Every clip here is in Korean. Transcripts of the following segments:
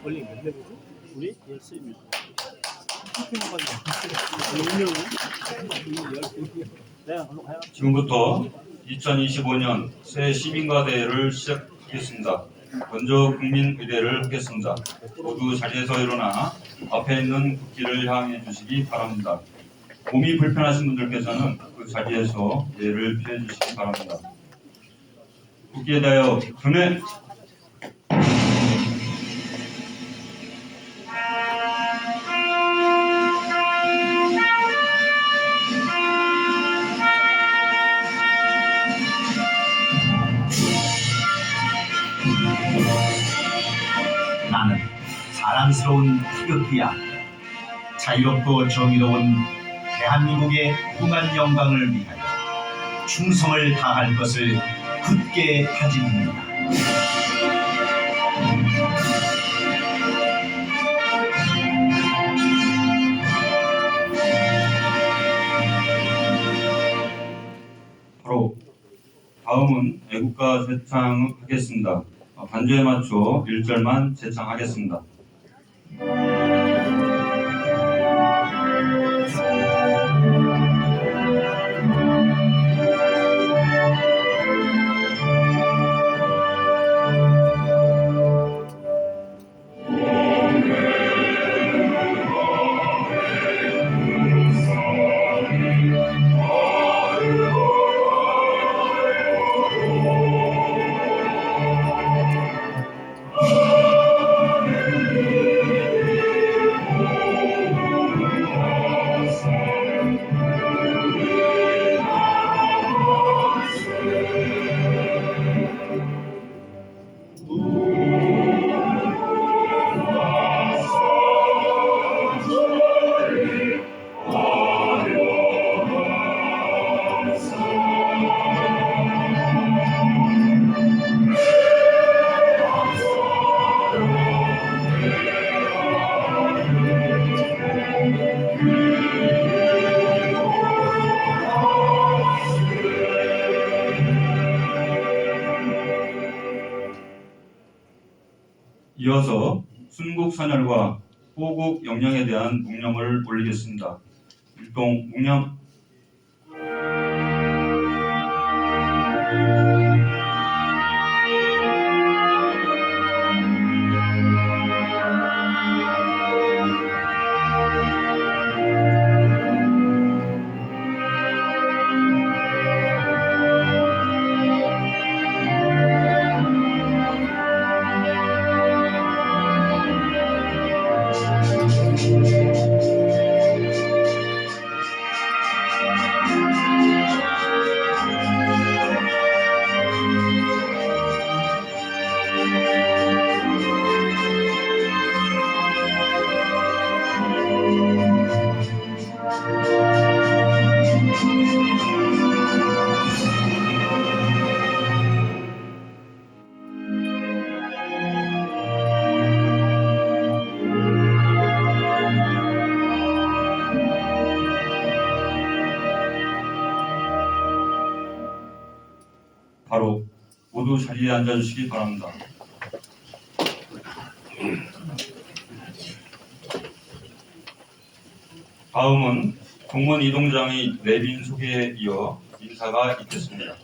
원래 몇 명이지? 우리 13명. 지금부터 2025년 새 시민과 대회를 시작하겠습니다. 먼저 국민의대를 하겠습니다. 모두 자리에서 일어나 앞에 있는 국기를 향해 주시기 바랍니다. 몸이 불편하신 분들께서는 그 자리에서 예를 피해 주시기 바랍니다. 국기에 대하여 금해 나는 사랑스러운 태극기야. 자유롭고 정의로운 대한민국의 무궁한 영광을 위하여 충성을 다할 것을 굳게 다짐합니다. 바로 다음은 애국가 제창하겠습니다. 반주에 맞춰 1절만 제창하겠습니다. 이어서 순국선열과 호국 영령에 대한 묵념을 올리겠습니다. 일동 묵념. 인사로 모두 자리에 앉아주시기 바랍니다. 다음은 동문 이동장의 내빈 소개에 이어 인사가 있겠습니다.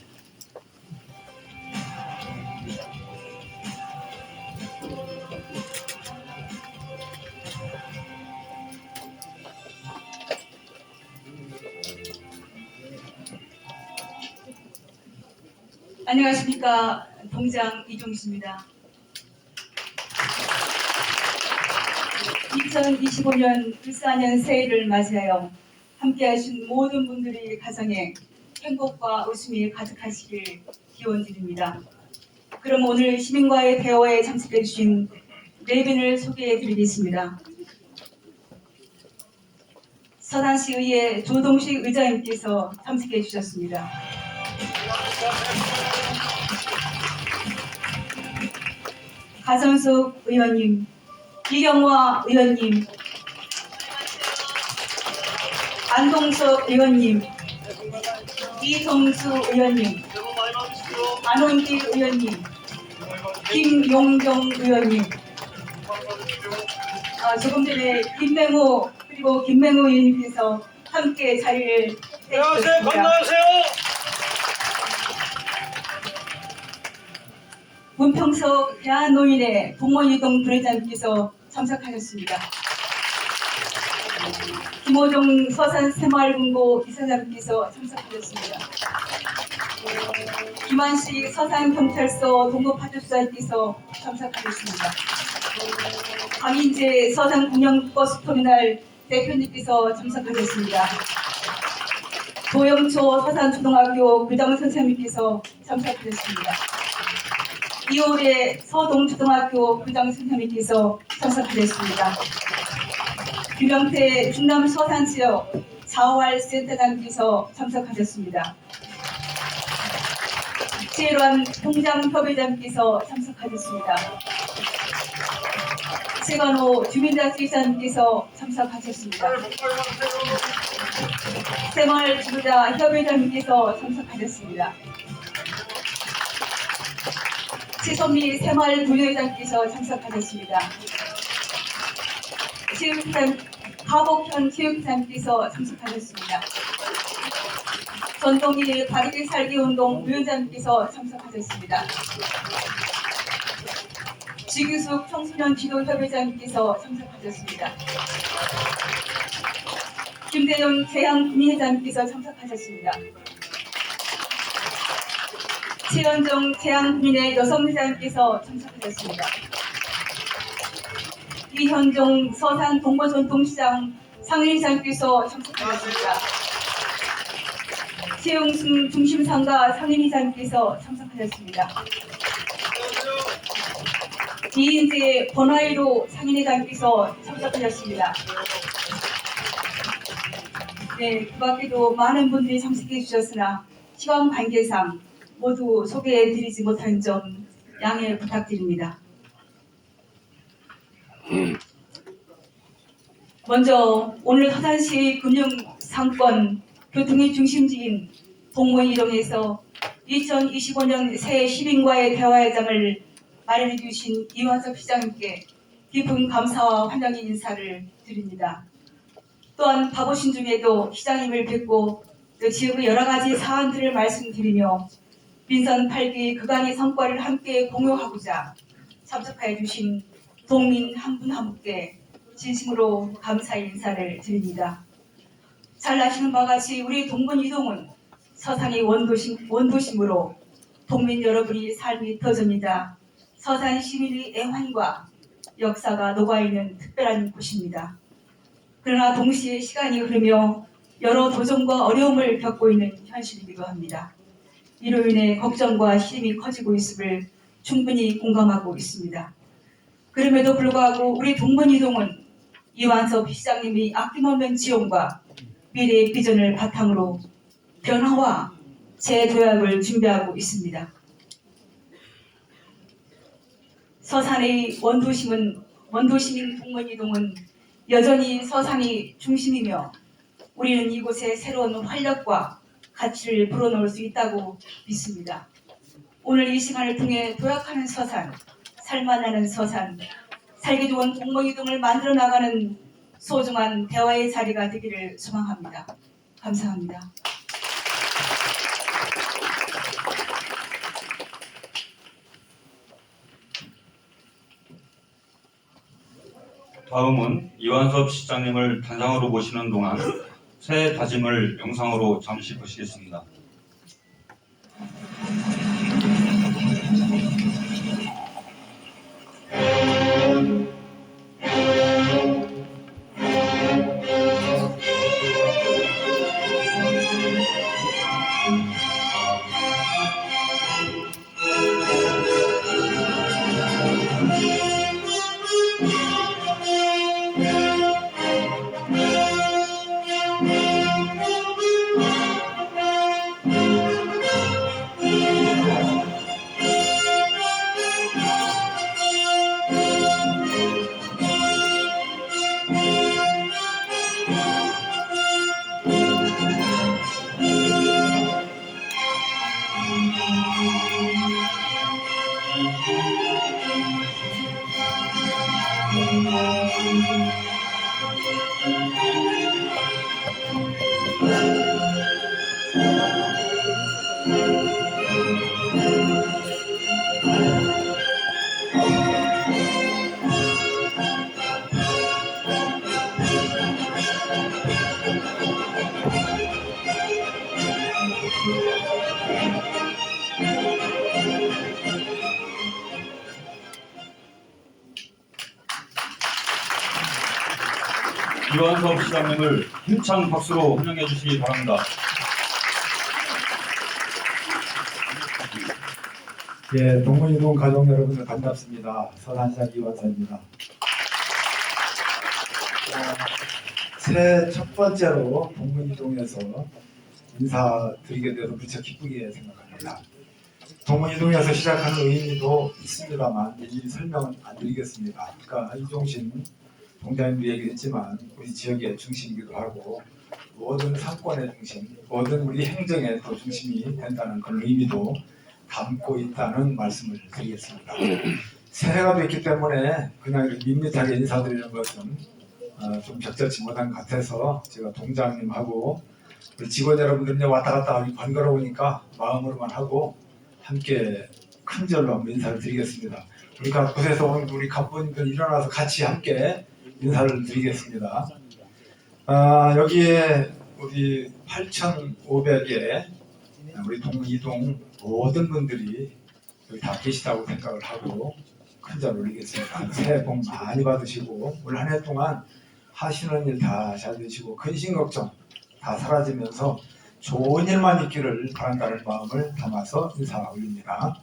안녕하십니까. 동장 이종수입니다. 2025년 을사년 새해를 맞이하여 함께하신 모든 분들의 가정에 행복과 웃음이 가득하시길 기원드립니다. 그럼 오늘 시민과의 대화에 참석해 주신 내빈을 소개해 드리겠습니다. 서산시의회 조동식 의장님께서 참석해 주셨습니다. 가선숙 의원님, 이경화 의원님, 안동석 의원님, 이성수 의원님, 안원기 의원님, 김용경 의원님, 조금 전에 김맹호 그리고 김맹호 의원님께서 함께 자리를 해주셨습니다. 건너하세요. 문평석 대한노인회 동원이동 부회장님께서 참석하셨습니다. 김호종 서산새마을금고 이사장님께서 참석하셨습니다. 김한식 서산경찰서 동부파출소장님께서 참석하셨습니다. 강인재 서산공영버스터미널 대표님께서 참석하셨습니다. 도영초 서산초등학교 교장선생님께서 참석하셨습니다. 이월에 서동초등학교 교장선생님께서 참석하셨습니다. 유명태 충남 서산지역 자활센터장님께서 참석하셨습니다. 최일환 통장협의장님께서 참석하셨습니다. 최건호 주민자치기사님께서 참석하셨습니다. 새마을지도자협의장님께서 참석하셨습니다. 최선미 새마을부회장께서 참석하셨습니다. 하복현 체육장께서 참석하셨습니다. 전동기 바르게 살기운동 위원장님께서 참석하셨습니다. 지규숙 청소년 지도협의장님께서 참석하셨습니다. 김대용 재향국민회장님께서 참석하셨습니다. 최현정 재향국민회 여성회장님께서 참석하셨습니다. 이현종 서산 동부전통시장 상임회장께서 참석하셨습니다. 최용승 중심상가 상임회장께서 참석하셨습니다. 이인재 번화일호 상임회장께서 참석하셨습니다. 네, 그 밖에도 많은 분들이 참석해 주셨으나 시간 관계상 모두 소개해 드리지 못한 점 양해 부탁드립니다. 먼저 오늘 서산시 금융, 상권, 교통의 중심지인 동문이동에서 2025년 새해 시민과의 대화회장을 마련해 주신 이완섭 시장님께 깊은 감사와 환영의 인사를 드립니다. 또한 바보신 중에도 시장님을 뵙고 또 지역의 여러 가지 사안들을 말씀드리며 민선 8기 그간의 성과를 함께 공유하고자 참석해 주신 동민 한 분 한 분께 진심으로 감사의 인사를 드립니다. 잘 아시는 바와 같이 우리 동문이동은 서산의 원도심으로 동민 여러분이 삶이 터전이다. 서산 시민의 애환과 역사가 녹아있는 특별한 곳입니다. 그러나 동시에 시간이 흐르며 여러 도전과 어려움을 겪고 있는 현실이기도 합니다. 이로 인해 걱정과 시름이 커지고 있음을 충분히 공감하고 있습니다. 그럼에도 불구하고 우리 동문이동은 이완섭 시장님이 아낌없는 지원과 미래의 비전을 바탕으로 변화와 재도약을 준비하고 있습니다. 서산의 원도시민 동문이동은 여전히 서산이 중심이며 우리는 이곳에 새로운 활력과 가치를 불어넣을 수 있다고 믿습니다. 오늘 이 시간을 통해 도약하는 서산, 살만하는 서산, 살기 좋은 동모이동을 만들어 나가는 소중한 대화의 자리가 되기를 소망합니다. 감사합니다. 다음은 이완섭 시장님을 단상으로 모시는 동안 새해 다짐을 영상으로 잠시 보시겠습니다. 이완섭 시장님을 힘찬 박수로 환영해 주시기 바랍니다. 예, 동문이동 가족 여러분들 반갑습니다. 서산시장 이완섭입니다. 새해 첫 번째로 동문이동에서 인사드리게 돼서 무척 기쁘게 생각합니다. 동문이동에서 시작하는 의미도 있습니다만 일일이 설명은 안 드리겠습니다. 그러니까 이종신 동장님도 얘기했지만 우리 지역의 중심이기도 하고 모든 상권의 중심, 모든 우리 행정의 또 중심이 된다는 그런 의미도 담고 있다는 말씀을 드리겠습니다. 새해가 됐기 때문에 그냥 이렇게 밋밋하게 인사드리는 것은 좀 적절치 못한 것 같아서 제가 동장님하고 우리 직원 여러분들이 왔다 갔다 번거로우니까 마음으로만 하고 함께 큰 절로 한번 인사를 드리겠습니다. 우리 곳에서 온 우리 간부님들 일어나서 같이 함께 인사를 드리겠습니다. 여기에 우리 8,500의 우리 동문이동 모든 분들이 여기 다 계시다고 생각을 하고 큰 절 올리겠습니다. 새해 복 많이 받으시고 올 한 해 동안 하시는 일 다 잘 되시고 근심 걱정 다 사라지면서 좋은 일만 있기를 바란다는 마음을 담아서 인사 올립니다.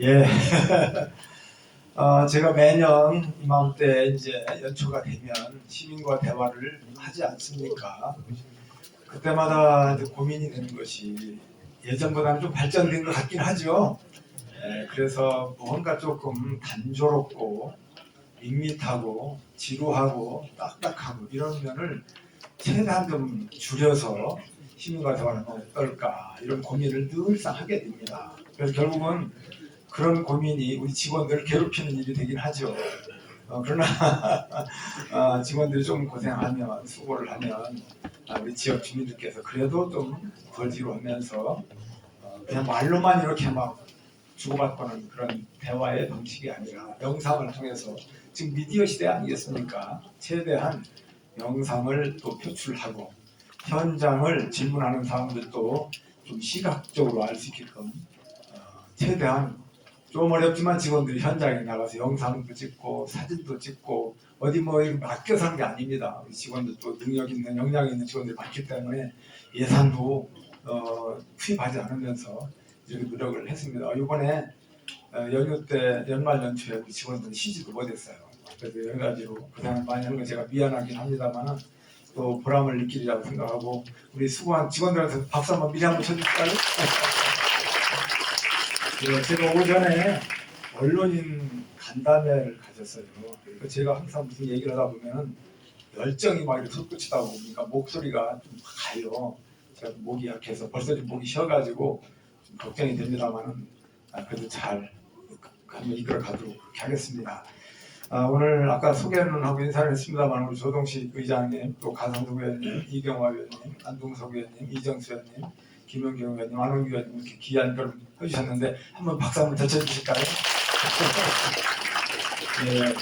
예. 제가 매년 이맘때 이제 연초가 되면 시민과 대화를 하지 않습니까? 그때마다 이제 고민이 되는 것이 예전보다는 좀 발전된 것 같긴 하죠. 그래서 뭔가 조금 단조롭고 밋밋하고 지루하고 딱딱하고 이런 면을 최대한 좀 줄여서 시민과 대화를 하면 어떨까 이런 고민을 늘상 하게 됩니다. 그래서 결국은 그런 고민이 우리 직원들을 괴롭히는 일이 되긴 하죠. 그러나 직원들이 좀 고생하면 수고를 하면 우리 지역 주민들께서 그래도 좀 덜 지루하면서 그냥 말로만 이렇게 막 주고받고는 그런 대화의 방식이 아니라 영상을 통해서 지금 미디어 시대 아니겠습니까? 최대한 영상을 또 표출하고 현장을 질문하는 사람들도 좀 시각적으로 알 수 있게끔 최대한 좀 어렵지만 직원들이 현장에 나가서 영상도 찍고 사진도 찍고 어디 뭐 맡겨서 하는 게 아닙니다. 우리 직원들도 능력 있는 역량 있는 직원들이 많기 때문에 예산도 투입하지 않으면서 이렇게 노력을 했습니다. 이번에 연휴 때 연말 연초에 우리 직원들이 쉬지도 못했어요. 그래서 여러 가지로 고생을 많이 하는 건 제가 미안하긴 합니다만은 또 보람을 느끼리라고 생각하고 우리 수고한 직원들한테 박수 한번 미리 한번 쳐주실까요? 네, 제가 오전에 언론인 간담회를 가졌어요. 그러니까 제가 항상 무슨 얘기를 하다 보면은 열정이 막 이렇게 솟구치다 보니까 목소리가 좀 가요. 제가 목이 약해서 벌써 좀 목이 쉬어가지고 좀 걱정이 됩니다만은 그래도 잘 한번 이끌어 가도록 그렇게 하겠습니다. 오늘 아까 소개는 하고 인사를 했습니다만 우리 조동식 의장님, 또 가상석 의원님, 이경화 의원님, 안동석 의원님, 이정수 의원님, 김은경 의원님, 안홍규 의원님 이렇게 귀한 걸 해주셨는데 한번 박수 한번 더 쳐주실까요? 네.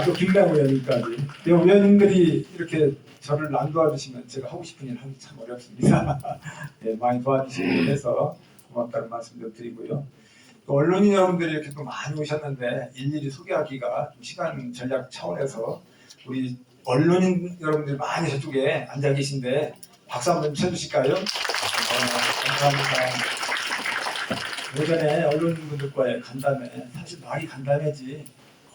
또 김강 의원님까지. 이 의원님들이 이렇게 저를 안 도와주시면 제가 하고 싶은 일 하기 참 어렵습니다. 네, 많이 도와주시고 해서 고맙다는 말씀도 드리고요. 또 언론인 여러분들이 이렇게 또 많이 오셨는데 일일이 소개하기가 좀 시간 전략 차원에서 우리 언론인 여러분들이 많이 저쪽에 앉아 계신데 박수 한번 쳐주실까요? 감사합니다. 예전에 언론인분들과의 간담회, 사실 말이 간담회지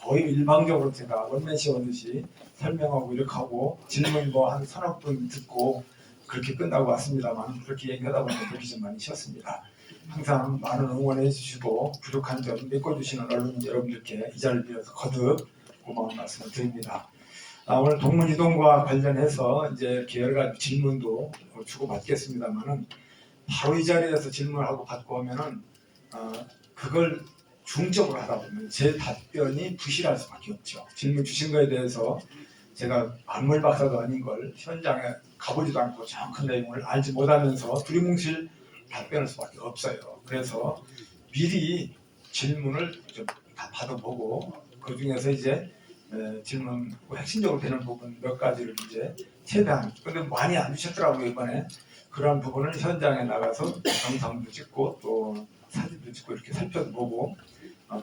거의 일방적으로 제가 원맨시 오듯이 설명하고 이렇게 하고 질문 뭐 한 서너 분 듣고 그렇게 끝나고 왔습니다만 그렇게 얘기하다 보니까 그렇게 좀 많이 쉬었습니다. 항상 많은 응원해 주시고 부족한 점 메꿔주시는 언론인 여러분들께 이 자리를 빌어서 거듭 고마운 말씀을 드립니다. 오늘 동문이동과 관련해서 이제 이렇게 여러 가지 질문도 주고받겠습니다만은 바로 이 자리에서 질문하고 받고 하면은 그걸 중적으로 하다 보면 제 답변이 부실할 수밖에 없죠. 질문 주신 거에 대해서 제가 만물 박사도 아닌 걸 현장에 가보지도 않고 정확한 내용을 알지 못하면서 두리뭉실 답변할 수밖에 없어요. 그래서 미리 질문을 좀 다 받아보고 그 중에서 이제 질문 핵심적으로 되는 부분 몇 가지를 이제 최대한 근데 많이 안 주셨더라고요 이번에. 그런 부분을 현장에 나가서 영상도 찍고 또 사진도 찍고 이렇게 살펴보고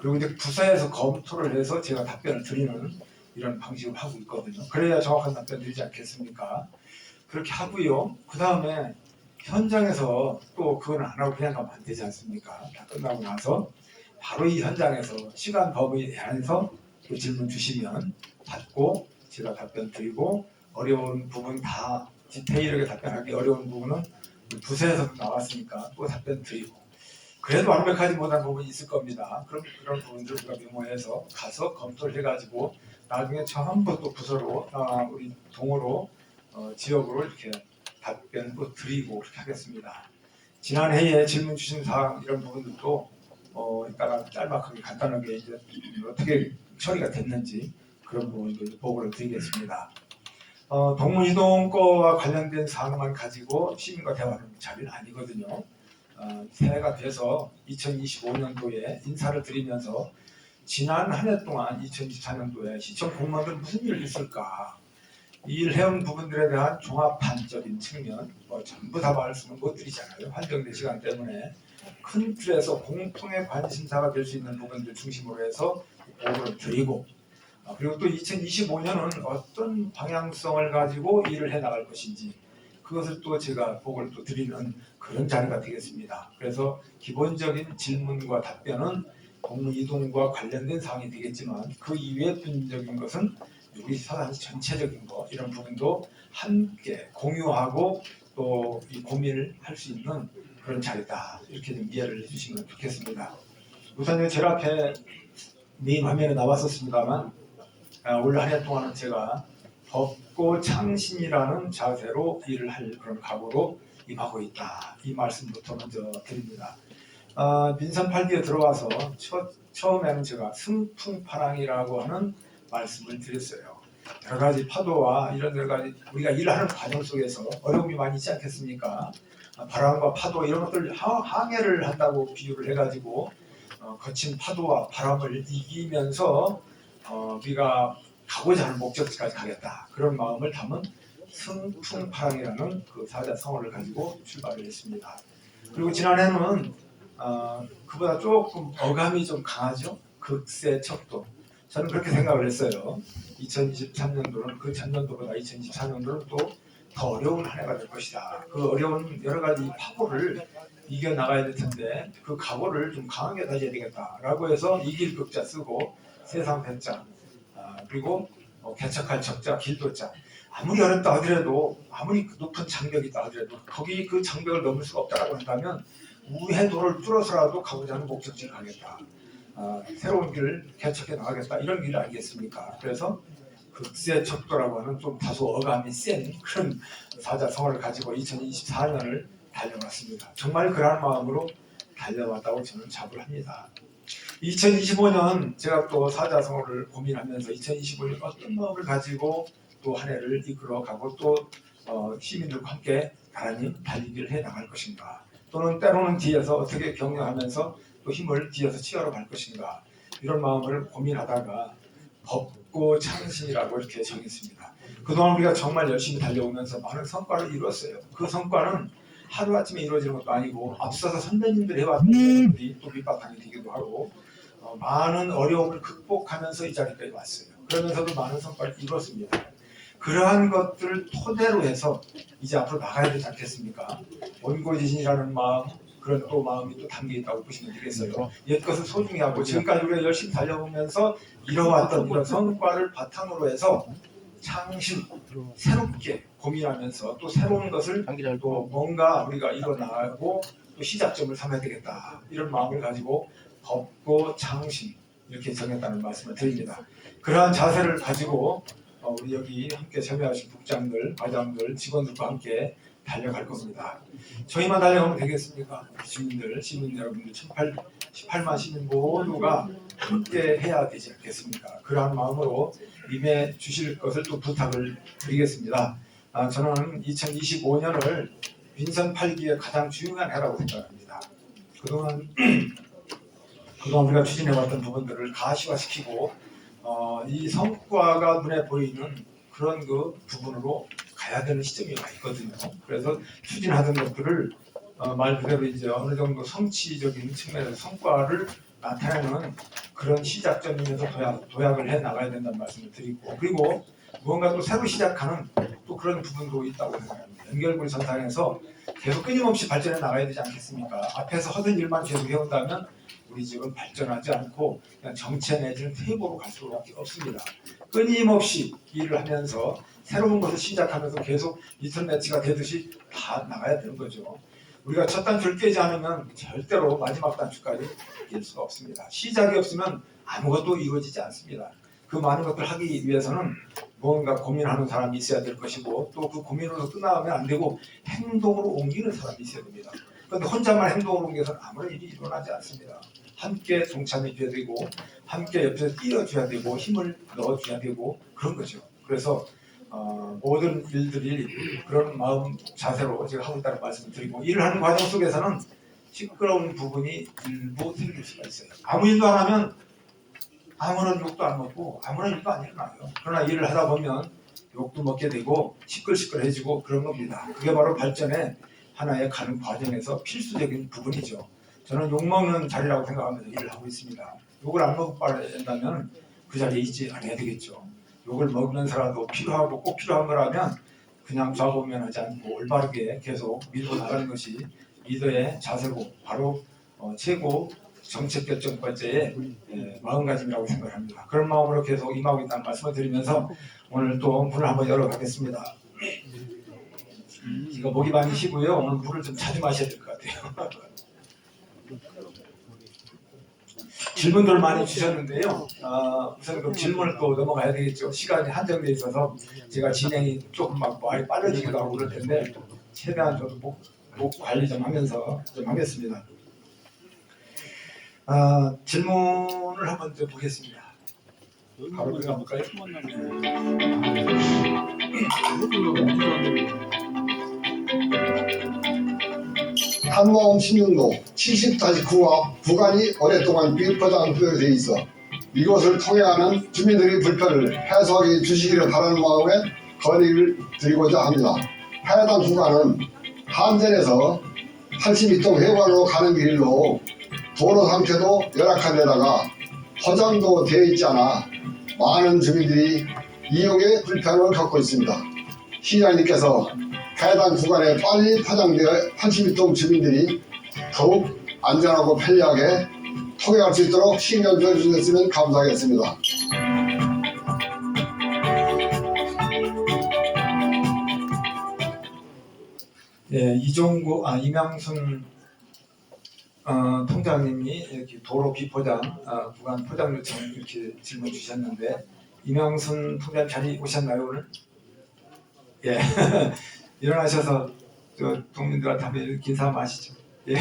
그리고 이제 부서에서 검토를 해서 제가 답변을 드리는 이런 방식을 하고 있거든요. 그래야 정확한 답변 드리지 않겠습니까? 그렇게 하고요. 그 다음에 현장에서 또 그건 안 하고 그냥 가면 안 되지 않습니까? 다 끝나고 나서 바로 이 현장에서 시간 범위 안에서 또 질문 주시면 받고 제가 답변 드리고 어려운 부분 다 디테일하게 답변하기 어려운 부분은 부서에서 나왔으니까 또 답변 드리고 그래도 완벽하지 못한 부분이 있을 겁니다. 그럼 그런 부분들 우리가 메모해서 가서 검토를 해가지고 나중에 전부 또 부서로 우리 동으로 지역으로 이렇게 답변도 드리고 그렇게 하겠습니다. 지난 회의에 질문 주신 사항 이런 부분들도 이따가 짤막하게 간단하게 이제 어떻게 처리가 됐는지 그런 부분도 보고를 드리겠습니다. 동문이동과와 관련된 사항만 가지고 시민과 대화하는 자리는 아니거든요. 새해가 돼서 2025년도에 인사를 드리면서 지난 한 해 동안 2024년도에 시청 공무원들 무슨 일이 있을까 이 일 해온 부분들에 대한 종합판적인 측면 전부 다 말씀을 못 드리잖아요. 한정된 시간 때문에 큰 틀에서 공통의 관심사가 될 수 있는 부분들 중심으로 해서 보고를 드리고 그리고 또 2025년은 어떤 방향성을 가지고 일을 해나갈 것인지 그것을 또 제가 보고를 또 드리는 그런 자리가 되겠습니다. 그래서 기본적인 질문과 답변은 공무 이동과 관련된 사항이 되겠지만 그 이외의 분적인 것은 우리 사단 전체적인 거 이런 부분도 함께 공유하고 또 이 고민을 할 수 있는 그런 자리다. 이렇게 좀 이해를 해주시면 좋겠습니다. 우선 제 앞에 메인 화면에 나왔었습니다만 올 한 해 동안은 제가 덥고 창신이라는 자세로 일을 할 그런 각오로 임하고 있다. 이 말씀부터 먼저 드립니다. 민선 8기에 들어와서 처음에는 제가 승풍파랑이라고 하는 말씀을 드렸어요. 여러 가지 파도와 이런 여러 가지 우리가 일하는 과정 속에서 어려움이 많이 있지 않겠습니까? 바람과 파도 이런 것들 항해를 한다고 비유를 해가지고 거친 파도와 바람을 이기면서 우리가 가고자 하는 목적지까지 가겠다. 그런 마음을 담은 승풍파랑이라는 그 사자성어를 가지고 출발을 했습니다. 그리고 지난해는 그보다 조금 어감이 좀 강하죠. 극세 척도. 저는 그렇게 생각을 했어요. 2023년도는 그 전년도보다 2024년도는 또 더 어려운 한 해가 될 것이다. 그 어려운 여러 가지 파고를 이겨나가야 될 텐데 그 각오를 좀 강하게 다져야 되겠다라고 해서 이길 극자 쓰고 세상 백자 그리고 개척할 적자, 길도자. 아무리 어렵다 하더라도, 아무리 높은 장벽이 있다 하더라도 거기 그 장벽을 넘을 수가 없다라고 한다면 우회도를 뚫어서라도 가고자 하는 목적지를 가겠다. 새로운 길을 개척해 나가겠다. 이런 길 아니겠습니까? 그래서 극세척도라고 하는 좀 다소 어감이 센 그런 사자성어를 가지고 2024년을 달려왔습니다. 정말 그러한 마음으로 달려왔다고 저는 자부를 합니다. 2025년 제가 또 사자성어를 고민하면서 2025년 어떤 마음을 가지고 또 한 해를 이끌어가고 또 시민들과 함께 나란히 달리기를 해 나갈 것인가, 또는 때로는 뒤에서 어떻게 격려하면서 또 힘을 뒤에서 치열어 갈 것인가, 이런 마음을 고민하다가 법고 창신이라고 이렇게 정했습니다. 그동안 우리가 정말 열심히 달려오면서 많은 성과를 이루었어요. 그 성과는 하루아침에 이루어지는 것도 아니고 앞서서 선배님들이 해왔던 것들이 또 밑바탕이 되기도 하고 많은 어려움을 극복하면서 이 자리까지 왔어요. 그러면서도 많은 성과를 이뤘습니다. 그러한 것들을 토대로 해서 이제 앞으로 나가야 되지 않겠습니까? 원고지신이라는 마음, 그런 또 마음이 또 담겨 있다고 보시면 되겠어요. 옛것을 소중히 하고 지금까지 우리가 열심히 달려오면서 이뤄왔던 이런 성과를 바탕으로 해서 창신, 새롭게 고민하면서 또 새로운 것을 또 뭔가 우리가 이뤄나가고 또 시작점을 삼아야 되겠다. 이런 마음을 가지고 법고 창신 이렇게 정했다는 말씀을 드립니다. 그러한 자세를 가지고 우리 여기 함께 참여하신 국장들, 과장들, 직원들과 함께 달려갈 겁니다. 저희만 달려가면 되겠습니까? 시민 여러분들 18만 시민 모두가 함께 해야 되지 않겠습니까? 그러한 마음으로 임해 주실 것을 또 부탁을 드리겠습니다. 저는 2025년을 윈선 8기의 가장 중요한 해라고 생각합니다. 그동안 우리가 추진해왔던 부분들을 가시화시키고 이 성과가 눈에 보이는 그런 그 부분으로 가야 되는 시점이 와 있거든요. 그래서 추진하던 것들을 말 그대로 이제 어느 정도 성취적인 측면에서 성과를 나타내는 그런 시작점이면서 도약을 해 나가야 된다는 말씀을 드리고, 그리고 무언가 또 새로 시작하는 또 그런 부분도 있다고 생각합니다. 연결고리 전상에서 계속 끊임없이 발전해 나가야 되지 않겠습니까? 앞에서 하던 일만 계속 해온다면 우리 집은 발전하지 않고 그냥 정체 내지는 퇴보로 갈 수밖에 없습니다. 끊임없이 일을 하면서 새로운 것을 시작하면서 계속 리턴 매치가 되듯이 다 나가야 되는 거죠. 우리가 첫 단추를 깨지 않으면 절대로 마지막 단추까지 깰 수가 없습니다. 시작이 없으면 아무것도 이루어지지 않습니다. 그 많은 것들을 하기 위해서는 뭔가 고민하는 사람이 있어야 될 것이고, 또 그 고민으로 끝나면 안 되고 행동으로 옮기는 사람이 있어야 됩니다. 그런데 혼자만 행동으로 옮겨서는 아무런 일이 일어나지 않습니다. 함께 동참해 줘야 되고, 함께 옆에서 뛰어줘야 되고, 힘을 넣어줘야 되고, 그런 거죠. 그래서 모든 일들이 그런 마음 자세로 제가 하고 있다는 말씀을 드리고, 일을 하는 과정 속에서는 시끄러운 부분이 일부 생길 수가 있어요. 아무 일도 안 하면 아무런 욕도 안 먹고 아무런 일도 안 일어나요. 그러나 일을 하다 보면 욕도 먹게 되고 시끌시끌해지고 그런 겁니다. 그게 바로 발전의 하나의 가는 과정에서 필수적인 부분이죠. 저는 욕먹는 자리라고 생각하면서 일을 하고 있습니다. 욕을 안 먹어봐야된다면 그 자리에 있지 않아야 되겠죠. 욕을 먹으면서라도 필요하고 꼭 필요한 거라면 그냥 좌고면하지 않고 올바르게 계속 밀고 나가는 것이 리더의 자세고 바로 최고 정책 결정 번째의 마음가짐이라고 생각합니다. 그런 마음으로 계속 임하고 있다는 말씀을 드리면서 오늘 또 문을 한번 열어가겠습니다. 이거 목이 많이 쉬고요. 오늘 물을 좀 자주 마셔야 될 것 같아요. 질문들 많이 주셨는데요. 우선 그 질문을 또 넘어가야 되겠죠. 시간이 한정되어 있어서 제가 진행이 조금 막 말이 빨라지기도 하고 그럴 텐데 최대한 저도 목 관리 좀 하면서 좀 하겠습니다. 질문을 한번 좀 보겠습니다. 바로 들어가 볼까요? 한마음 신릉로 70-9와 구간이 오랫동안 비포장되어 있어 이곳을 통행하는 주민들의 불편을 해소하게 주시기를 바라는 마음에 건의를 드리고자 합니다. 해당 구간은 한전에서 82동 해관으로 가는 길로 도로 상태도 열악한 데다가 포장도 되어 있지 않아 많은 주민들이 이용에 불편을 겪고 있습니다. 시장님께서 해당 구간에 빨리 포장되어 82동 주민들이 더욱 안전하고 편리하게 통행할 수 있도록 신경 써주셨으면 감사하겠습니다. 예, 이명순 통장님이 이렇게 도로 비포장 구간 포장 요청 이렇게 질문 주셨는데 이명순 통장 자리 오셨나요 오늘? 예, 일어나셔서 저 동민들한테 한번 이렇게 인사 한번 하시죠. 예,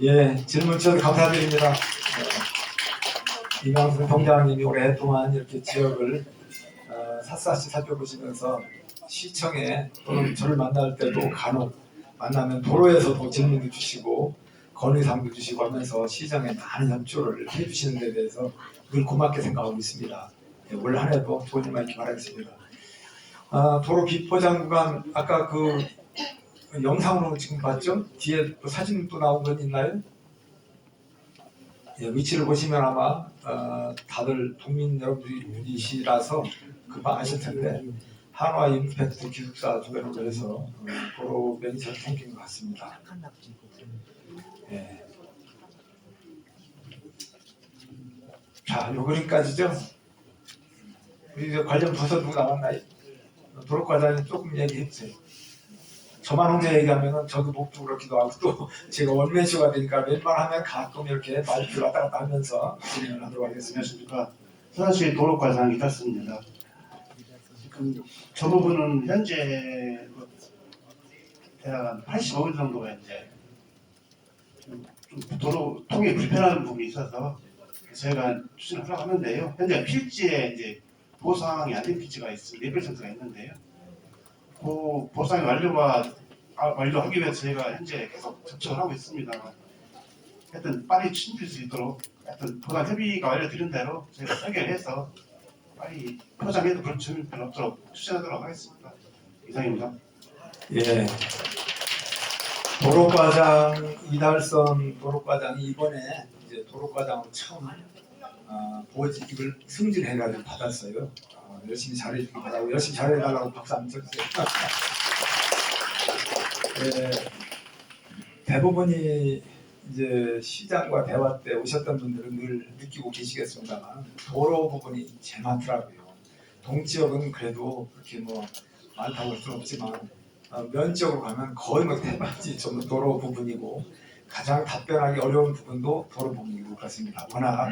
예, 질문 주셔서 감사드립니다. 이명순 통장님이 오랫동안 이렇게 지역을 샅샅이 살펴보시면서 시청에 또는 저를 만날 때도 간혹 만나면 도로에서도 질문도 주시고 건의사항도 주시고 하면서 시장에 많은 협조를 해주시는 데 대해서 늘 고맙게 생각하고 있습니다. 예, 올 한 해도 좋은 일만 있길 바라겠습니다. 도로 비포장 구간 아까 그 영상으로 지금 봤죠? 뒤에 또 사진도 나온 건 있나요? 예, 위치를 보시면 아마 다들 동민 여러분들이시라서 금방 아실 텐데 한화 임팩트 기숙사 주변으로 해서 도로 매니저 생긴 것 같습니다. 예. 자, 요 그림까지죠? 우리 이제 관련 부서 누구 나왔나요? 도로과장님 조금 얘기해주세요. 저만 혼자 얘기하면은 저도 목도 그렇기도 하고 또 제가 원맨쇼가 되니까 웬만하면 가끔 이렇게 말을 왔다 갔다 하면서 진행을 하도록 하겠습니다. 안녕하십니까. 서울시 도로과장 이달수입니다. 지금 저 부분은 현재 대략 한 85일 정도가 이제 좀 도로 통이 불편한 부분이 있어서 저희가 추진을 하려고 하는데요. 현재 필지에 이제 보상이 안 된 필지가 있습니다. 4% 있는데요. 그 보상이 완료하기 위해서 저희가 현재 계속 접촉을 하고 있습니다만 하여튼 빨리 추진될 수 있도록 하여튼 보상 협의가 완료되는 대로 저희가 설계해서 빨리 포장해도 그런 점이 별로 없도록 추진하도록 하겠습니다. 이상입니다. 예. 도로과장 이달선 도로과장이 이번에 이제 도로과장으로 처음 보직을 승진해가지고 받았어요. 열심히 잘해주기 바라고 열심히 잘해달라고 박수 한번 쳐주세요. 예, 대부분이 이제 시장과 대화 때 오셨던 분들은 늘 느끼고 계시겠습니다만 도로 부분이 제일 많더라고요. 동지역은 그래도 그렇게 뭐 많다고 할 수는 없지만 면적으로 가면 거의 뭐 대부분이 좀 도로 부분이고 가장 답변하기 어려운 부분도 도로 부분이고 그렇습니다. 워낙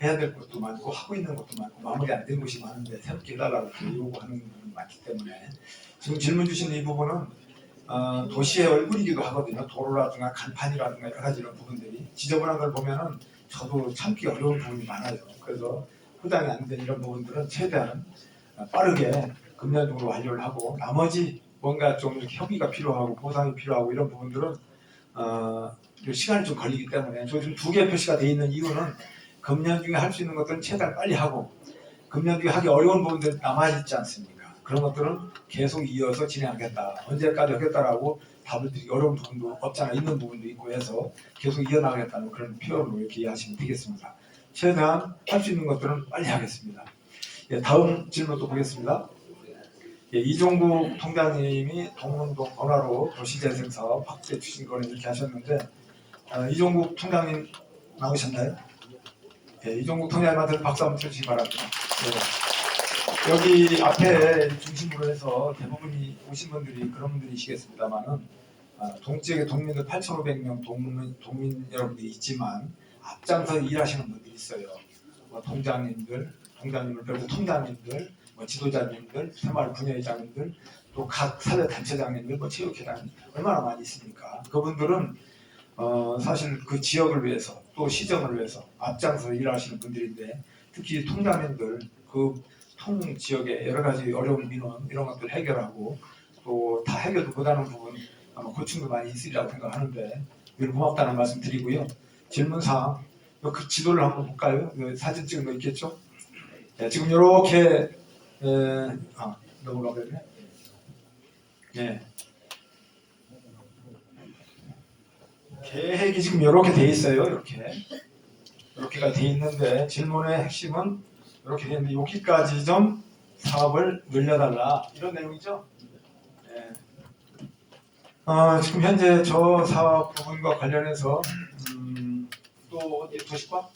해야 될 것도 많고 하고 있는 것도 많고 마무리 안 된 곳이 많은데 새롭게 해달라고 요구하는 부분이 많기 때문에 지금 질문 주신 이 부분은 도시의 얼굴이기도 하거든요. 도로라든가 간판이라든가 여러 가지 이런 부분들이 지저분한 걸 보면은 저도 참기 어려운 부분이 많아요. 그래서 포장이 안 된 이런 부분들은 최대한 빠르게 금년중으로 완료를 하고 나머지 뭔가 좀 이렇게 협의가 필요하고 보상이 필요하고 이런 부분들은 시간이 좀 걸리기 때문에 저 지금 2개 표시가 돼 있는 이유는 금년 중에 할 수 있는 것들은 최대한 빨리 하고 금년 중에 하기 어려운 부분들이 남아있지 않습니까? 그런 것들은 계속 이어서 진행하겠다. 언제까지 하겠다라고 답을 드리기 어려운 부분도 없잖아. 있는 부분도 있고 해서 계속 이어나가겠다는 그런 표현으로 이렇게 이해하시면 되겠습니다. 최대한 할 수 있는 것들은 빨리 하겠습니다. 예, 다음 질문 또 보겠습니다. 예, 이종국 통장님이 동문동 번화로 도시재생사업 확대 추진 거는 이렇게 하셨는데 이종국 통장님 나오셨나요? 예, 이종국 통장님한테 박수 한번 쳐주시기 바랍니다. 예. 여기 앞에 중심으로 해서 대부분이 오신 분들이 그런 분들이시겠습니다만은 동지역에 동민들 8,500명 동민 여러분들이 있지만 앞장서 일하시는 분들이 있어요. 통장님을 비롯해 통장님들, 지도자님들, 새마을 분회장님들, 또 각 사회 단체장님들, 체육회장 얼마나 많이 있습니까? 그분들은 사실 그 지역을 위해서 또 시정을 위해서 앞장서 일하시는 분들인데 특히 통장님들 그 통 지역의 여러 가지 어려운 민원 이런 것들 해결하고 또 다 해결도 못하는 부분 아마 고충도 많이 있으리라고 생각하는데 늘 고맙다는 말씀 드리고요. 질문사항 그 지도를 한번 볼까요? 사진 찍은 거 있겠죠? 네, 지금 이렇게 넘어가 버렸네. 네. 계획이 지금 이렇게 돼 있어요. 이렇게가 돼 있는데 질문의 핵심은 이렇게 돼 있는데 여기까지 좀 사업을 늘려달라 이런 내용이죠. 네. 지금 현재 저 사업 부분과 관련해서 또 어디 도시과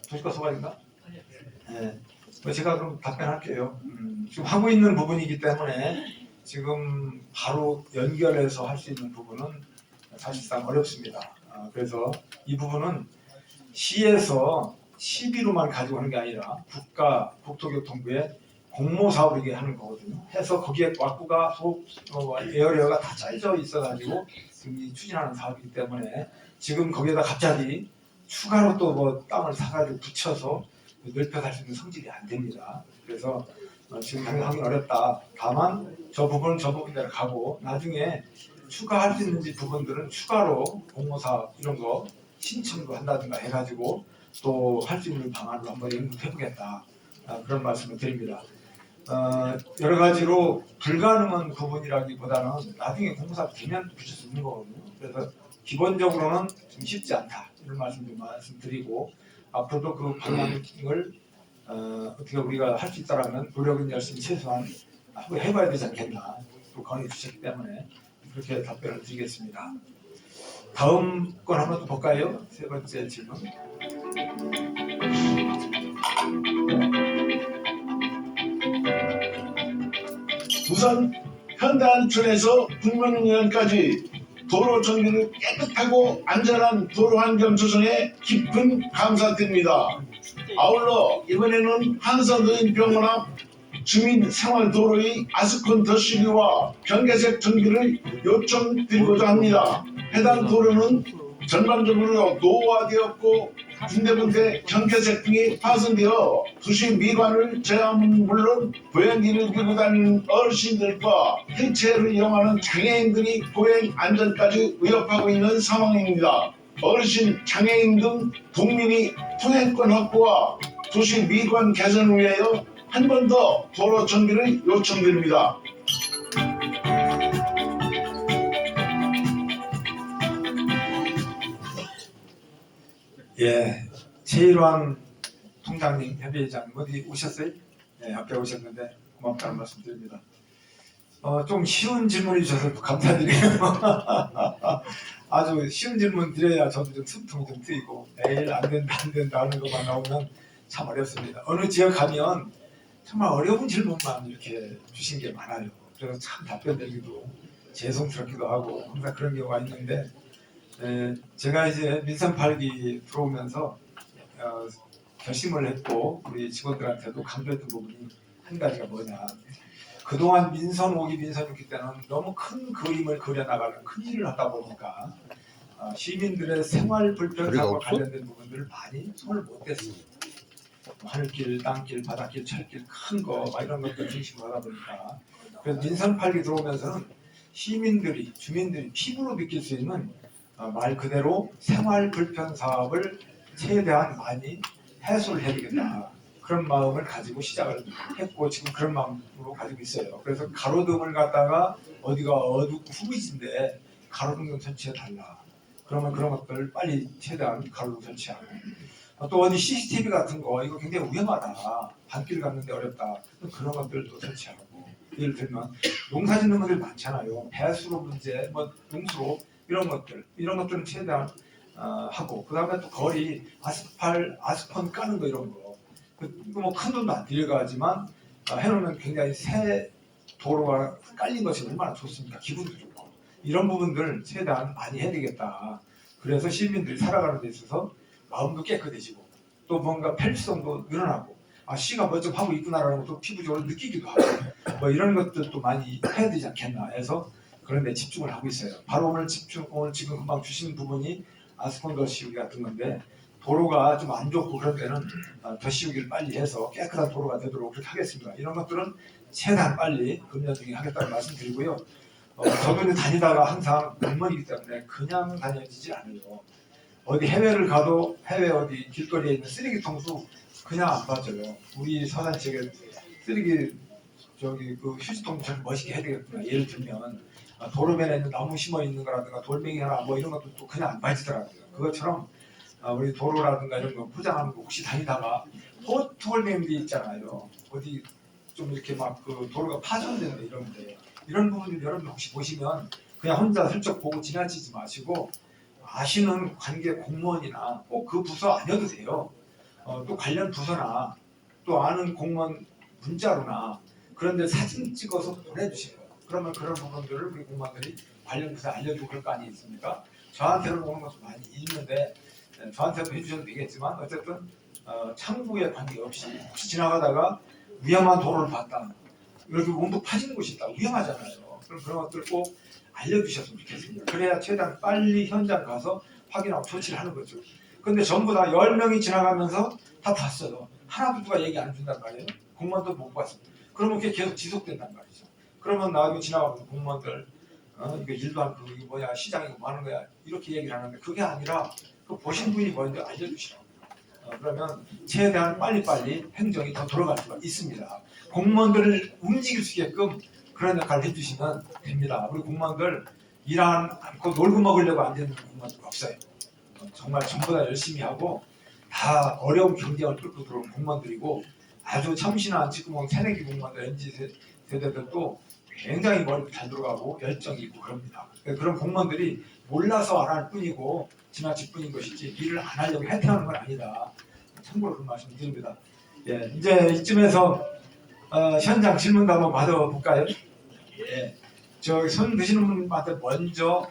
소관인가? 네. 제가 그럼 답변할게요. 지금 하고 있는 부분이기 때문에 지금 바로 연결해서 할 수 있는 부분은 사실상 어렵습니다. 그래서 이 부분은 시에서 시비로만 가지고 하는 게 아니라 국토교통부에 공모 사업이게 하는 거거든요. 해서 거기에 왁구가 에어리어가 다 짜여져 있어가지고 지금 추진하는 사업이기 때문에 지금 거기에다 갑자기 추가로 또 뭐 땅을 사가지고 붙여서 넓혀 갈 수 있는 성질이 안 됩니다. 그래서 지금 당장 어렵다. 다만 저 부분은 저 부분대로 가고 나중에 추가할 수 있는 부분들은 추가로 공모사업 이런 거 신청도 한다든가 해가지고 또 할 수 있는 방안으로 한번 연구해보겠다. 그런 말씀을 드립니다. 여러 가지로 불가능한 부분이라기보다는 나중에 공모사업 되면 붙일 수 있는 거거든요. 그래서 기본적으로는 좀 쉽지 않다. 이런 말씀 좀 말씀드리고 앞으로도 그 방향을 어떻게 우리가 할 수 있다라면 노력은 열심히 최소한 한번 해봐야 되지 않겠나 또 건의 주셨기 때문에 그렇게 답변을 드리겠습니다. 다음 건 한번 또 볼까요? 세 번째 질문. 우선 현대안촌에서 북명리역까지 도로 정비를 깨끗하고 안전한 도로 환경 조성에 깊은 감사드립니다. 아울러 이번에는 한산노인병원 앞 주민생활도로의 아스콘 더시기와 경계색 정비를 요청드리고자 합니다. 해당 도로는 전반적으로 노후화되었고 군데군데 경계색 등이 파손되어 도시 미관을 제한은 물론 보행기를 들고 다니는 어르신들과 휠체어를 이용하는 장애인들이 보행 안전까지 위협하고 있는 상황입니다. 어르신, 장애인 등 국민이 통행권 확보와 도시 미관 개선을 위하여 한 번 더 도로 정비를 요청드립니다. 예, 최일환 통장님, 협의회장님 어디 오셨어요? 네, 앞에 오셨는데 고맙다는 말씀 드립니다. 좀 쉬운 질문해 주셔서 감사드려요. 아주 쉬운 질문 드려야 저도 좀 숨통이 좀 트이고 매일 안 된다 하는 것만 나오면 참 어렵습니다. 어느 지역 가면 정말 어려운 질문만 이렇게 주신 게 많아요. 그래서 참 답변드리기도 죄송스럽기도 하고 항상 그런 경우가 있는데 제가 이제 민선 8기 들어오면서 결심을 했고 우리 직원들한테도 강조했던 부분이 한 가지가 뭐냐. 그동안 민선 5기, 민선 6기 때는 너무 큰 그림을 그려나가는 큰 일을 하다 보니까 시민들의 생활 불편함과 관련된 부분들을 많이 손을 못 댔습니다. 하늘길, 땅길, 바닷길, 철길 큰 거 이런 것들 중심으로 하다 보니까 그래서 민선 8기 들어오면서는 시민들이, 주민들이 피부로 느낄 수 있는 말 그대로 생활 불편 사업을 최대한 많이 해소를 해야 되겠다. 그런 마음을 가지고 시작을 했고 지금 그런 마음으로 가지고 있어요. 그래서 가로등을 갖다가 어디가 어둡고 후미진데 가로등 좀 설치해 달라. 그러면 그런 것들 빨리 최대한 가로등 설치하고 또 어디 CCTV 같은 거 이거 굉장히 위험하다. 밤길 갔는데 어렵다. 그런 것들도 설치하고 예를 들면 농사 짓는 분들 많잖아요. 배수로 문제, 뭐 농수로 이런 것들은 최대한 하고 그 다음에 또 거리 아스펀 까는 거 이런 거 이거 뭐 큰 돈도 안 들어가지만 해놓으면 굉장히 새 도로가 깔린 것이 얼마나 좋습니까? 기분도 좋고 이런 부분들 최대한 많이 해야 되겠다. 그래서 시민들이 살아가는 데 있어서 마음도 깨끗해지고 또 뭔가 편리성도 늘어나고 시가 뭐 좀 하고 있구나라는 것도 피부적으로 느끼기도 하고 뭐 이런 것들도 많이 해야 되지 않겠나 해서 그런 데 집중을 하고 있어요. 바로 오늘 지금 금방 주신 부분이 아스콘 더시우기 같은 건데 도로가 좀 안 좋고 그런 데는 더시우기를 빨리 해서 깨끗한 도로가 되도록 그렇게 하겠습니다. 이런 것들은 최대한 빨리 금년 중에 하겠다는 말씀드리고요. 저도 다니다가 항상 공무원이기 때문에 그냥 다녀지지 않아요. 어디 해외를 가도 해외 어디 길거리에 있는 쓰레기통도 그냥 안 빠져요. 우리 서산 지역에 쓰레기 그 휴지통 좀 멋있게 해야 되겠구나. 예를 들면 도로변에 있는 나무 심어 있는 거라든가 돌멩이 하나 뭐 이런 것도 또 그냥 안 빠지더라고요. 그것처럼 우리 도로라든가 이런 거 포장하는 거 혹시 다니다가 돌멩이들이 있잖아요. 어디 좀 이렇게 막 그 도로가 파손되는 이런데 이런 부분들 여러분 혹시 보시면 그냥 혼자 슬쩍 보고 지나치지 마시고 아시는 관계 공무원이나 꼭 그 부서 아니어도 돼요. 또 관련 부서나 또 아는 공무원 문자로나 그런데 사진 찍어서 보내주세요. 그러면 그런 부분들을 우리 공무원들이 관련해서 알려주고 그럴 거 아니겠습니까? 저한테는 오는 것도 많이 있는데 저한테도 해주셔도 되겠지만 어쨌든 창구에 관계없이 혹시 지나가다가 위험한 도로를 봤다. 여기 온도 파진 곳이 있다. 위험하잖아요. 그럼 그런 것들 꼭 알려주셨으면 좋겠습니다. 그래야 최대한 빨리 현장 가서 확인하고 조치를 하는 거죠. 근데 전부 다 10명이 지나가면서 다 봤어요. 하나도 누가 얘기 안 해준단 말이에요. 공무원도 못 봤어요. 그러면 그게 계속 지속된단 말이죠. 그러면 나중에 지나가면서 공무원들 이거 일도 안 하고 이게 뭐야 시장이고 뭐 하는 거야 이렇게 얘기를 하는데 그게 아니라 그 보신 분이 먼저 알려주시라고. 그러면 최대한 빨리빨리 행정이 더 돌아갈 수가 있습니다. 공무원들을 움직일 수 있게끔 그런 역할을 해주시면 됩니다. 우리 공무원들 일안 않고 놀고 먹으려고 안 되는 공무원들 없어요. 정말 전부 다 열심히 하고 다 어려운 경쟁을 뚫고 들어온 공무원들이고 아주 참신한 지금 새내기 공무원들 MZ 세대들도 굉장히 머리 잘 들어가고 열정이 있고 그럽니다. 그런 공무원들이 몰라서 안 할 뿐이고 지나칠 뿐인 것이지 일을 안 하려고 해태하는 건 아니다. 참고로 그런 말씀 드립니다. 예, 이제 이쯤에서 현장 질문도 한번 받아볼까요? 예, 저기 손 드시는 분한테 먼저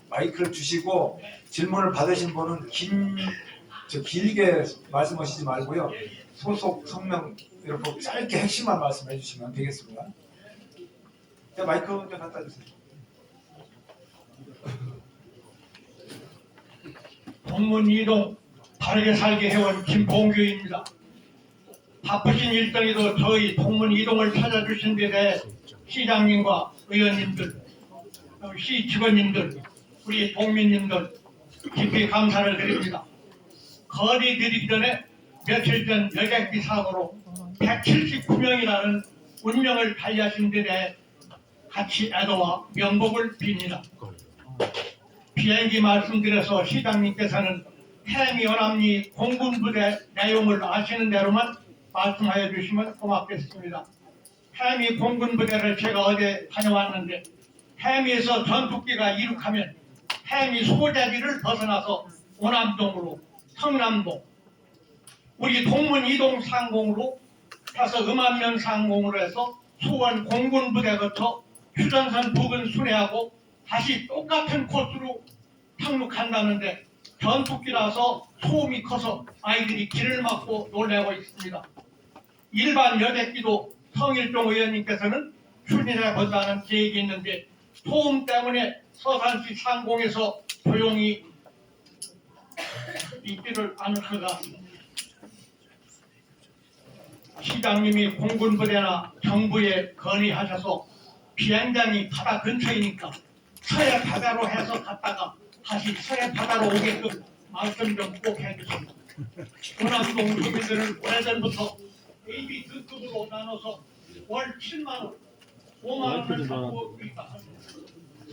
마이크를 주시고 질문을 받으신 분은 길게 말씀하시지 말고요. 소속, 성명 이렇게 짧게 핵심만 말씀해 주시면 되겠습니다. 자, 마이크 먼저 갖다 주세요. 동문 이동 바르게 살게 해온 김봉규입니다. 바쁘신 일정에도 저희 동문 이동을 찾아주신 데 대해 시장님과 의원님들, 시 직원님들, 우리 동민님들 깊이 감사를 드립니다. 거리 드리기 전에 며칠 전 여객기 사고로 179명이라는 운명을 달리하신 데 대해 같이 애도와 명복을 빕니다. 비행기 말씀드려서 시장님께서는 해미 연합리 공군부대 내용을 아시는 대로만 말씀하여 주시면 고맙겠습니다. 해미 공군부대를 제가 어제 다녀왔는데 해미에서 전투기가 이륙하면 해미 소재지를 벗어나서 오남동으로 성남동 우리 동문 이동 상공으로 해서 음안면 상공으로 해서 수원 공군부대 거쳐 휴전선 부근 순회하고 다시 똑같은 코스로 착륙한다는데 전투기라서 소음이 커서 아이들이 길을 막고 놀래고 있습니다. 일반 여객기도 성일종 의원님께서는 추진해 본다는 계획이 있는데 소음 때문에 서산시 상공에서 조용히 있지를 않을 것 같습니다. 시장님이 공군부대나 정부에 건의하셔서 비행장이 바다 근처이니까 서해 바다로 해서 갔다가 다시 서해 바다로 오게끔 말씀 좀 꼭 해주십시오. 호남동 주민들은 오래전부터 AB 등급으로 나눠서 월 7만 원, 5만 원을 받고 있다 합니다.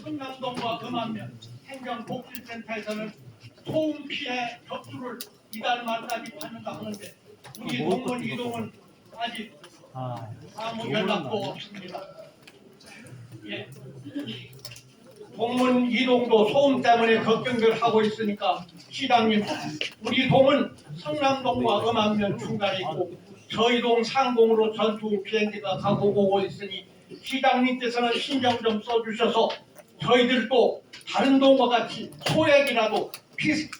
성남동과 금안면 행정복지센터에서는 소음 피해 접수를 이달 말까지 받는다 하는데 우리 동문 이동은 아직 아무 연락도 없습니다. 예. 동문 이동도 소음 때문에 걱정들 하고 있으니까 시장님 우리 동은 성남동과 음안면 중간에 있고 저희 동 상공으로 전투 비행기가 가고 오고 있으니 시장님께서는 신경 좀 써주셔서 저희들도 다른 동과 같이 소액이라도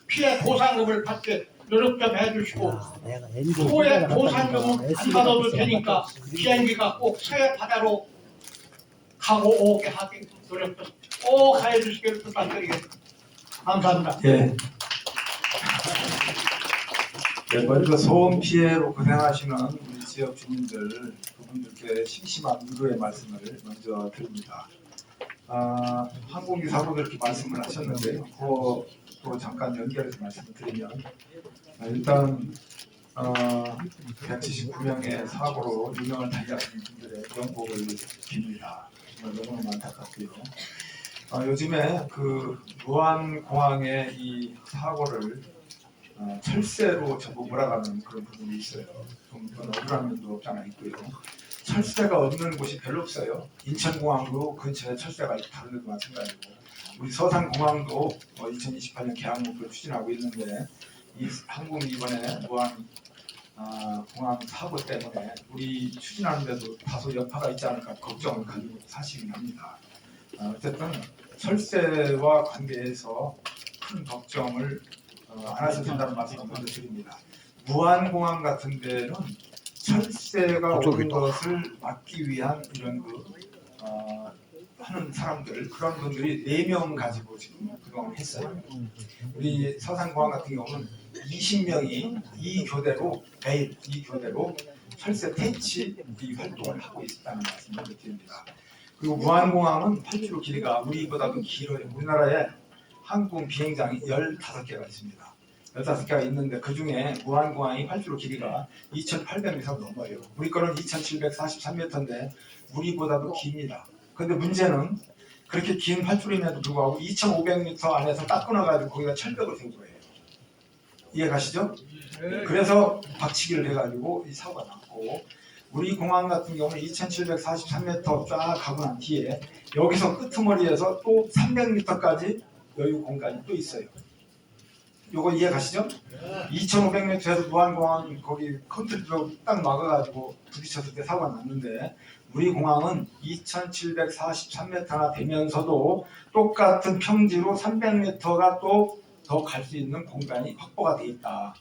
피해 보상금을 받게 노력 좀 해주시고 소액 보상금은 안 받아도 되니까 비행기가 꼭 서해 바다로 가고 오게 하게 노력 좀 꼭 해주시기를 부탁드리겠습니다. 감사합니다. 예. 네, 먼저 소음 피해로 고생하시는 우리 지역 주민들 그분들께 심심한 위로의 말씀을 먼저 드립니다. 항공기 사고도 이렇게 말씀을 하셨는데요. 그거 잠깐 연결해서 말씀을 드리면 일단 179명의 사고로 유명을 달리하시는 분들의 명복을 빕니다. 정말 너무너무 안타깝고요. 요즘에 그 무안공항의 이 사고를 철새로 전부 몰아가는 그런 부분이 있어요. 좀 억울한 면도 없지 않아 있고요. 철새가 없는 곳이 별로 없어요. 인천공항도 근처에 철새가 있고 다른 데도 마찬가지고 우리 서산공항도 2028년 개항 목표 추진하고 있는데 이 항공이 이번에 무안 공항 사고 때문에 우리 추진하는데도 다소 여파가 있지 않을까 걱정을 가지고 사실이 합니다. 어쨌든 철새와 관계해서 큰 걱정을 안 하셔도 된다는 말씀을 먼저 드립니다. 무안공항 같은 데는 철새가 오는 것을 막기 위한 이런 하는 사람들, 그런 분들이 4명 가지고 지금 그동안 했어요. 우리 서산공항 같은 경우는 20명이 이 교대로 매일 이 교대로 철새 퇴치 이 활동을 하고 있다는 말씀을 드립니다. 그리고 무안공항은 활주로 길이가 우리보다도 길어요. 우리나라에 항공 비행장이 15개가 있습니다. 15개가 있는데 그 중에 무안공항이 활주로 길이가 2,800m 넘어요. 우리 거는 2,743m인데 우리보다도 깁니다. 근데 문제는 그렇게 긴 활주로임에도 불구하고 2,500m 안에서 딱 끊어가지고 거기다 철벽을 세운 거예요. 이해 가시죠? 그래서 박치기를 해가지고 이 사고가 났고, 우리 공항 같은 경우는 2,743m 쫙 가고 난 뒤에 여기서 끄트머리에서 또 300m까지 여유 공간이 또 있어요. 요거 이해 가시죠? 2,500m에서 무안공항 거기 컨트리로 딱 막아가지고 부딪혔을 때 사고가 났는데, 우리 공항은 2,743m나 되면서도 똑같은 평지로 300m가 또 더 갈 수 있는 공간이 확보가 돼 있다.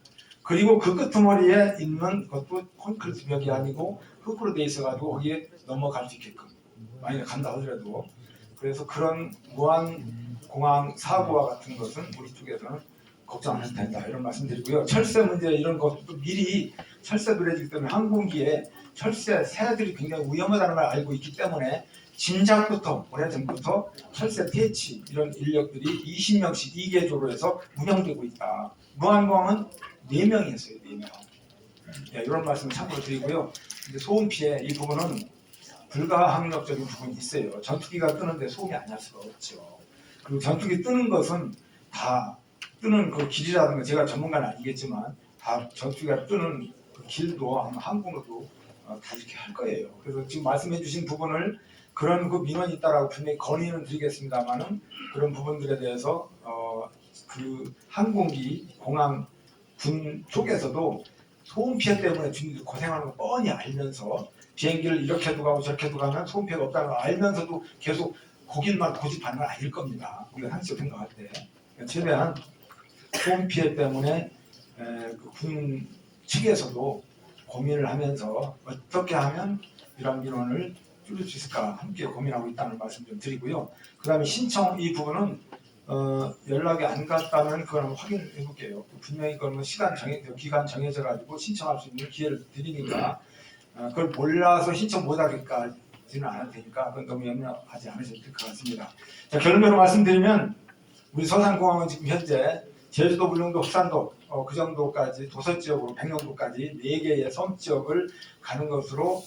그리고 그 끄트머리에 있는 것도 콘크리트 벽이 아니고 흙으로 돼 있어가지고 거기에 넘어갈 수 있게끔, 만약에 간다 하더라도. 그래서 그런 무안공항 사고와 같은 것은 우리 쪽에서는 걱정 안 해도 된다, 이런 말씀드리고요. 철새 문제 이런 것도 미리 철새 노래지기 때문에 항공기에 철새 새들이 굉장히 위험하다는 걸 알고 있기 때문에 진작부터 오래전부터 철새 퇴치 이런 인력들이 20명씩 2개조로 해서 운영되고 있다. 무안공항은 4명이 했어요. 4명. 네, 이런 말씀을 참고로 드리고요. 이제 소음 피해 이 부분은 불가항력적인 부분이 있어요. 전투기가 뜨는데 소음이 안 날 수가 없죠. 그리고 전투기 뜨는 것은 다 뜨는 그 길이라든가, 제가 전문가는 아니겠지만 다 전투기가 뜨는 그 길도 항공으로도 다 이렇게 할 거예요. 그래서 지금 말씀해 주신 부분을 그런 그 민원이 있다라고 분명히 건의는 드리겠습니다만은, 그런 부분들에 대해서 그 항공기, 공항, 군 쪽에서도 소음 피해 때문에 주민들이 고생하는 거 뻔히 알면서 비행기를 이렇게도 가고 저렇게도 가면 소음 피해가 없다는 걸 알면서도 계속 거길만 고집하는 건 아닐 겁니다. 우리가 상식적으로 생각할 때 최대한 소음 피해 때문에 그 군 측에서도 고민을 하면서 어떻게 하면 이런 민원을 줄일 수 있을까 함께 고민하고 있다는 말씀 좀 드리고요. 그 다음에 신청 이 부분은 연락이 안 갔다면 그걸 한번 확인해 볼게요. 분명히 그러면 기간 정해져 가지고 신청할 수 있는 기회를 드리니까 그걸 몰라서 신청 못 하기까지는 않을 테니까 그건 너무 염려하지 않으셔도 될 것 같습니다. 자, 결론적으로 말씀드리면 우리 서산공항은 지금 현재 제주도, 울릉도, 흑산도 그 정도까지 도서 지역으로 백령도까지 4개의 섬 지역을 가는 것으로